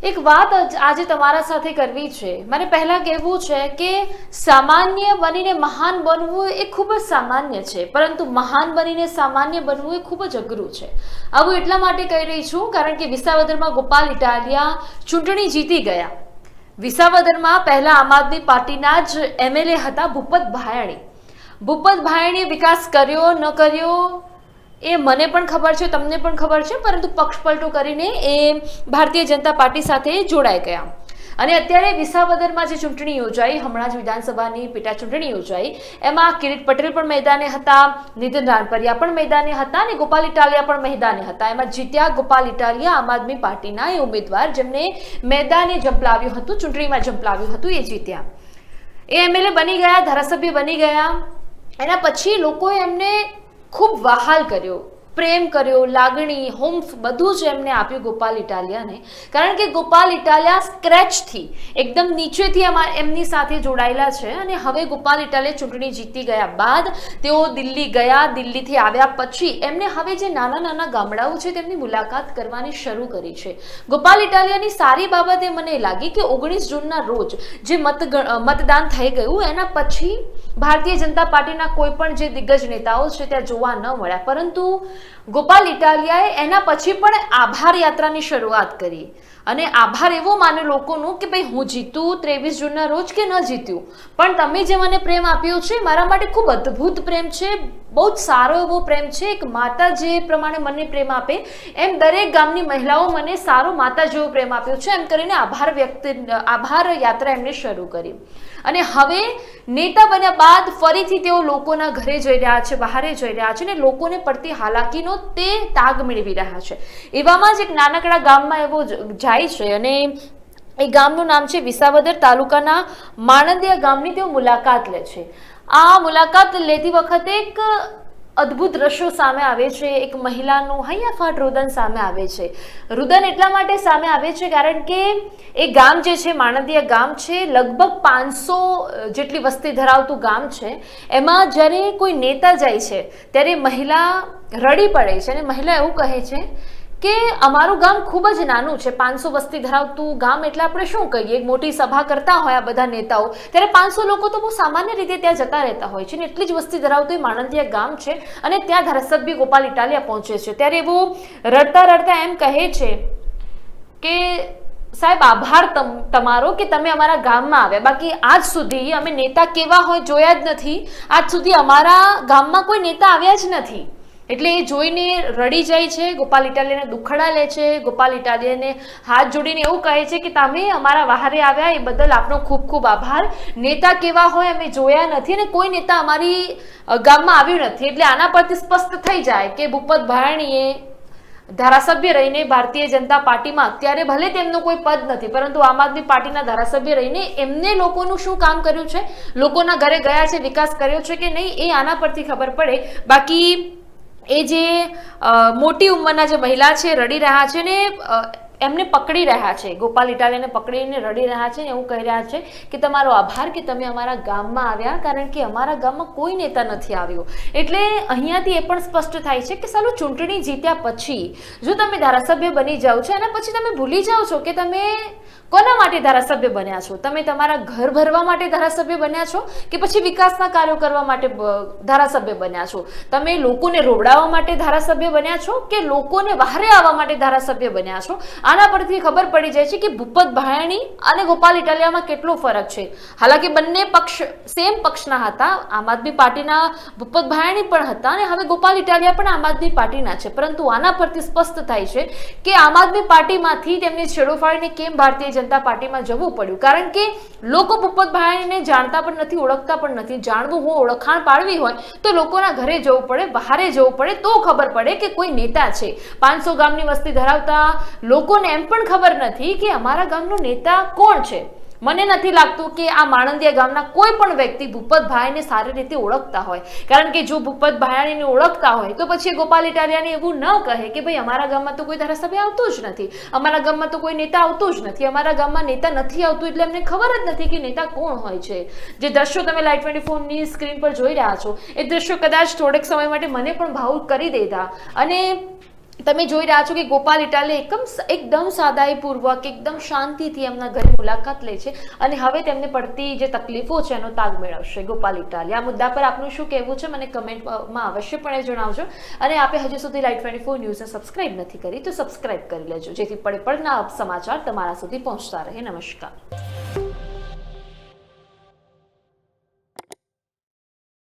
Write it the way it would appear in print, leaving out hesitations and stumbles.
એક વાત આજે તમારા સાથે કરવી છે। મને પહેલા કહેવું છે કે સામાન્ય બનીને મહાન બનવું એ ખૂબ જ સામાન્ય છે, પરંતુ મહાન બનીને સામાન્ય બનવું એ ખૂબ જ અઘરું છે। આવું એટલા માટે કહી રહી છું કારણ કે વિસાવદરમાં ગોપાલ ઇટાલિયા ચૂંટણી જીતી ગયા। વિસાવદરમાં પહેલા આમ આદમી પાર્ટીના જ એમએલએ હતા ભૂપત ભાયાણી। ભૂપત ભાયાણીએ વિકાસ કર્યો ન કર્યો એ મને પણ ખબર છે, તમને પણ ખબર છે, પરંતુ પક્ષ પલટો કરીને એ ભારતીય જનતા પાર્ટી સાથે જોડાઈ ગયા। અને અત્યારે વિસાવદરમાં જે ચૂંટણી યોજાઈ, હમણાં જ વિધાનસભાની પેટા ચૂંટણી યોજાઈ, એમાં કિરીટ પટેલ પણ મેદાને હતા, નીતિન રાનપરિયા પણ મેદાને હતા અને ગોપાલ ઇટાલિયા પણ મેદાને હતા। એમાં જીત્યા ગોપાલ ઇટાલિયા, આમ આદમી પાર્ટીના એ ઉમેદવાર જેમને મેદાને ઝંપલાવ્યું હતું, ચૂંટણીમાં ઝંપલાવ્યું હતું, એ જીત્યા। એ એમએલએ બની ગયા, ધારાસભ્ય બની ગયા। એના પછી લોકોએ એમને ખૂબ વહાલ કર્યો, પ્રેમ કર્યો, લાગણી, હોમ્ફ બધું જ એમને આપ્યું ગોપાલ ઇટાલિયાને, કારણ કે ગોપાલ ઇટાલિયા સ્ક્રેચથી એકદમ નીચેથી એમની સાથે જોડાયેલા છે। અને હવે ગોપાલ ઇટાલિયા ચૂંટણી જીતી ગયા બાદ તેઓ દિલ્હી ગયા, દિલ્હીથી આવ્યા પછી એમને હવે જે નાના નાના ગામડાઓ છે તેમની મુલાકાત કરવાની શરૂ કરી છે। ગોપાલ ઇટાલિયાની સારી બાબત એ મને લાગી કે 19 જૂનના રોજ જે મતદાન થઈ ગયું એના પછી ભારતીય જનતા પાર્ટીના કોઈ પણ જે દિગ્ગજ નેતાઓ છે ત્યાં જોવા ન મળ્યા, પરંતુ ગોપાલ ઇટાલિયાએ એના પછી પણ આભાર યાત્રાની શરૂઆત કરી। અને આભાર એવો માન્યો લોકોનો કે ભાઈ હું જીતું 23 જૂનના રોજ કે ન જીત્યું, પણ તમે જે મને પ્રેમ આપ્યો છે મારા માટે ખૂબ અદ્ભુત પ્રેમ છે, બહુ જ સારો એવો પ્રેમ છે। એક માતા જે પ્રમાણે મને પ્રેમ આપે એમ દરેક ગામની મહિલાઓ મને સારો માતા જેવો પ્રેમ આપ્યો છે, એમ કરીને આભાર યાત્રા એમને શરૂ કરી। અને હવે નેતા બન્યા બાદ ફરીથી તેઓ લોકોના ઘરે જઈ રહ્યા છે, બહારે જઈ રહ્યા છે અને લોકોને પડતી હાલાકીનો તે તાગ મેળવી રહ્યા છે। એવામાં જ એક નાનકડા ગામમાં એવો જાય છે અને એ ગામનું નામ છે વિસાવદર, તાલુકાના માણંદિયા ગામની તેઓ મુલાકાત લે છે। આ મુલાકાત લેતી વખતે એક અદ્ભુત દ્રશ્યો સામે આવે છે। એક મહિલાનું હૈયાફાટ રુદન સામે આવે છે। રુદન એટલા માટે સામે આવે છે કારણ કે એ ગામ જે છે માણંદિયા ગામ છે, લગભગ 500 જેટલી વસ્તી ધરાવતું ગામ છે। એમાં જ્યારે કોઈ નેતા જાય છે ત્યારે મહિલા રડી પડે છે અને મહિલા એવું કહે છે કે અમારું ગામ ખૂબ જ નાનું છે, 500 વસ્તી ધરાવતું ગામ એટલે આપણે શું કહીએ, એક મોટી સભા કરતા હોય આ બધા નેતાઓ ત્યારે 500 લોકો તો બહુ સામાન્ય રીતે ત્યાં જતા રહેતા હોય છે ને એટલી જ વસ્તી ધરાવતું એ માણંદિયા ગામ છે અને ત્યાં ધારાસભ્ય ગોપાલ ઇટાલિયા પહોંચે છે। ત્યારે એવો રડતા રડતા એમ કહે છે કે સાહેબ આભાર તમારો કે તમે અમારા ગામમાં આવ્યા, બાકી આજ સુધી અમે નેતા કેવા હોય જોયા જ નથી, આજ સુધી અમારા ગામમાં કોઈ નેતા આવ્યા જ નથી। એટલે એ જોઈને રડી જાય છે, ગોપાલ ઇટાલિયાને દુખડા લે છે, ગોપાલ ઇટાલિયાને હાથ જોડીને એવું કહે છે કે તમે અમારા વહારે આવ્યા એ બદલ આપનો ખૂબ ખૂબ આભાર। નેતા કેવા હોય અમે જોયા નથી અને કોઈ નેતા અમારી ગામમાં આવ્યું નથી। એટલે આના પરથી સ્પષ્ટ થઈ જાય કે ભૂપત ભાયાણીએ ધારાસભ્ય રહીને ભારતીય જનતા પાર્ટીમાં અત્યારે ભલે તેમનો કોઈ પદ નથી, પરંતુ આમ આદમી પાર્ટીના ધારાસભ્ય રહીને એમને લોકોનું શું કામ કર્યું છે, લોકોના ઘરે ગયા છે, વિકાસ કર્યો છે કે નહીં, એ આના પરથી ખબર પડે। બાકી એ જે મોટી ઉંમરના જે મહિલા છે રડી રહ્યા છે ને એમને પકડી રહ્યા છે, ગોપાલ ઇટાલિયાને પકડીને રડી રહ્યા છે ને એવું કહી રહ્યા છે કે તમારો આભાર કે તમે અમારા ગામમાં આવ્યા, કારણ કે અમારા ગામમાં કોઈ નેતા નથી આવ્યો। એટલે અહીંયાથી એ પણ સ્પષ્ટ થાય છે કે સાલું ચૂંટણી જીત્યા પછી જો તમે ધારાસભ્ય બની જાઓ છો એના પછી તમે ભૂલી જાઓ છો કે તમે કોના માટે ધારાસભ્ય બન્યા છો, તમે તમારા ઘર ભરવા માટે ધારાસભ્ય બન્યા છો કે પછી વિકાસના કાર્યો કરવા માટે ધારાસભ્ય બન્યા છો, તમે લોકોને રોવડાવવા માટે ધારાસભ્ય બન્યા છો કે લોકોને વહારે આવવા માટે ધારાસભ્ય બન્યા છો। આના પરથી ખબર પડી જાય છે કે ભૂપત ભાયાણી અને ગોપાલ ઇટાલિયામાં કેટલો ફરક છે। હાલાકી બંને પક્ષ સેમ પક્ષના હતા, આમ આદમી પાર્ટીના ભૂપત ભાયાણી પણ હતા અને હવે ગોપાલ ઇટાલિયા પણ આમ આદમી પાર્ટીના છે, પરંતુ આના પરથી સ્પષ્ટ થાય છે કે આમ આદમી પાર્ટીમાંથી તેમને છેડો ફાડીને કેમ ભારતીય જનતા પાર્ટીમાં જવું પડ્યું, કારણ કે લોકો ભૂપત ભાયાણીને જાણતા પણ નથી, ઓળખતા પણ નથી। જાણવું હોય, ઓળખાણ પાડવી હોય તો લોકોના ઘરે જવું પડે, બહારે જવું પડે તો ખબર પડે કે કોઈ નેતા છે। 500 ગામની વસ્તી ધરાવતા લોકોને એમ પણ ખબર નથી કે અમારા ગામનો નેતા કોણ છે। મને નથી લાગતું કે આ માણંદિયા ગામના કોઈ પણ વ્યક્તિ ભૂપત ભાયાણીને સારી રીતે ઓળખતા હોય, કારણ કે જો ભૂપત ભાયાણીને ઓળખતા હોય તો પછી ગોપાલ ઇટાલિયાને એવું ન કહે કે ભાઈ અમારા ગામમાં તો કોઈ ધારાસભ્ય આવતું જ નથી, અમારા ગામમાં તો કોઈ નેતા આવતું જ નથી, અમારા ગામમાં નેતા નથી આવતું એટલે એમને ખબર જ નથી કે નેતા કોણ હોય છે। જે દ્રશ્યો તમે લાઈવ 24 ની સ્ક્રીન પર જોઈ રહ્યા છો એ દ્રશ્યો કદાચ થોડેક સમય માટે મને પણ ભાવુક કરી દેતા અને તમે જોઈ રહ્યા છો કે ગોપાલ ઇટાલિયા એકદમ સાદાઈપૂર્વક એકદમ શાંતિથી એમના ઘરે મુલાકાત લે છે અને હવે તેમને પડતી જે તકલીફો છે એનો તાગ મેળવશે ગોપાલ ઇટાલિયા. આ મુદ્દા પર આપનું શું કહેવું છે મને કમેન્ટમાં અવશ્યપણે જણાવજો. અને આપે હજુ સુધી લાઈટ 24 ન્યૂઝને સબસ્ક્રાઇબ નથી કરી તો સબસ્ક્રાઇબ કરી લેજો, જેથી પડના સમાચાર તમારા સુધી પહોંચતા રહે. નમસ્કાર.